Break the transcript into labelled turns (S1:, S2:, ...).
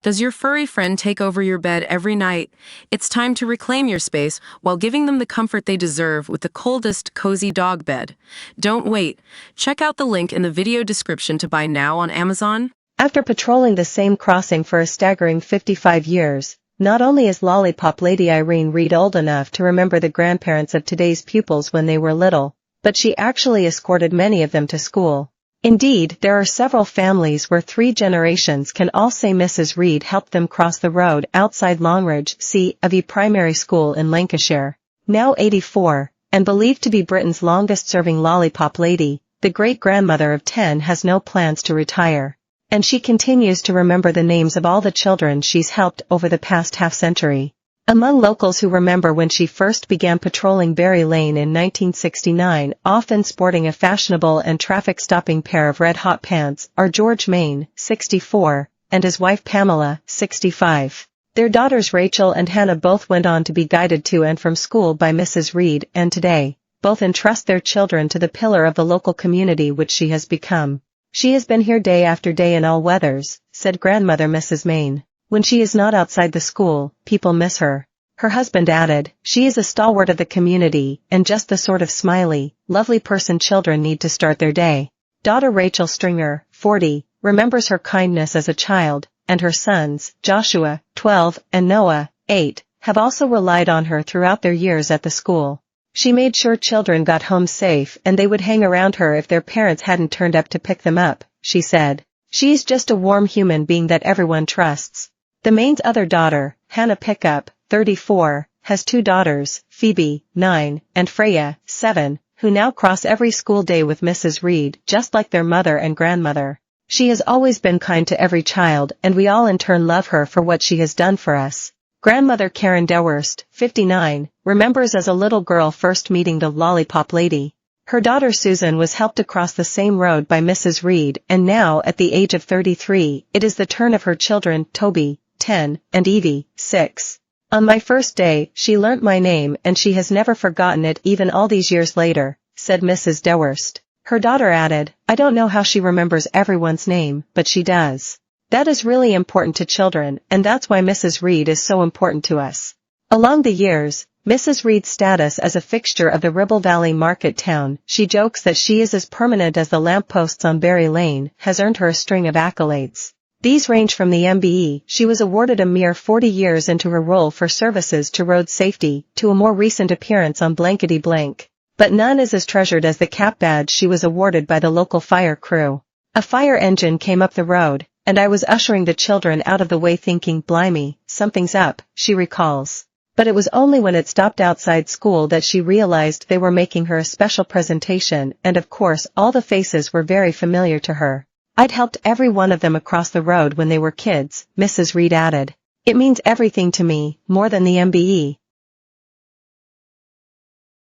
S1: Does your furry friend take over your bed every night? It's time to reclaim your space while giving them the comfort they deserve with the coldest, cozy dog bed. Don't wait. Check out the link in the video description to buy now on Amazon.
S2: After patrolling the same crossing for a staggering 55 years, not only is Lollipop Lady Irene Reed old enough to remember the grandparents of today's pupils when they were little, but she actually escorted many of them to school. Indeed, there are several families where 3 generations can all say Mrs. Reed helped them cross the road outside Longridge C.A.V. Primary School in Lancashire. Now 84, and believed to be Britain's longest-serving Lollipop Lady, the great-grandmother of 10 has no plans to retire. And she continues to remember the names of all the children she's helped over the past half-century. Among locals who remember when she first began patrolling Berry Lane in 1969, often sporting a fashionable and traffic-stopping pair of red-hot pants, are George Main, 64, and his wife Pamela, 65. Their daughters Rachel and Hannah both went on to be guided to and from school by Mrs. Reed, and today, both entrust their children to the pillar of the local community which she has become. "She has been here day after day in all weathers," said grandmother Mrs. Main. "When she is not outside the school, people miss her." Her husband added, "She is a stalwart of the community, and just the sort of smiley, lovely person children need to start their day." Daughter Rachel Stringer, 40, remembers her kindness as a child, and her sons, Joshua, 12, and Noah, 8, have also relied on her throughout their years at the school. "She made sure children got home safe and they would hang around her if their parents hadn't turned up to pick them up," she said. "She's just a warm human being that everyone trusts." The Main's other daughter, Hannah Pickup, 34, has 2 daughters, Phoebe, 9, and Freya, 7, who now cross every school day with Mrs. Reed just like their mother and grandmother. "She has always been kind to every child and we all in turn love her for what she has done for us." Grandmother Karen Dewhurst, 59, remembers as a little girl first meeting the Lollipop Lady. Her daughter Susan was helped across the same road by Mrs. Reed, and now at the age of 33, it is the turn of her children, Toby, 10, and Evie, 6. "On my first day, she learnt my name and she has never forgotten it even all these years later," said Mrs. Dewhurst. Her daughter added, "I don't know how she remembers everyone's name, but she does." That is really important to children, and that's why Mrs. Reed is so important to us. Along the years, Mrs. Reed's status as a fixture of the Ribble Valley market town, she jokes that she is as permanent as the lampposts on Berry Lane, has earned her a string of accolades. These range from the MBE, she was awarded a mere 40 years into her role for services to road safety, to a more recent appearance on Blankety Blank. But none is as treasured as the cap badge she was awarded by the local fire crew. "A fire engine came up the road, and I was ushering the children out of the way thinking, blimey, something's up," she recalls. But it was only when it stopped outside school that she realized they were making her a special presentation, and of course all the faces were very familiar to her. "I'd helped every one of them across the road when they were kids," Mrs. Reed added. "It means everything to me, more than the MBE."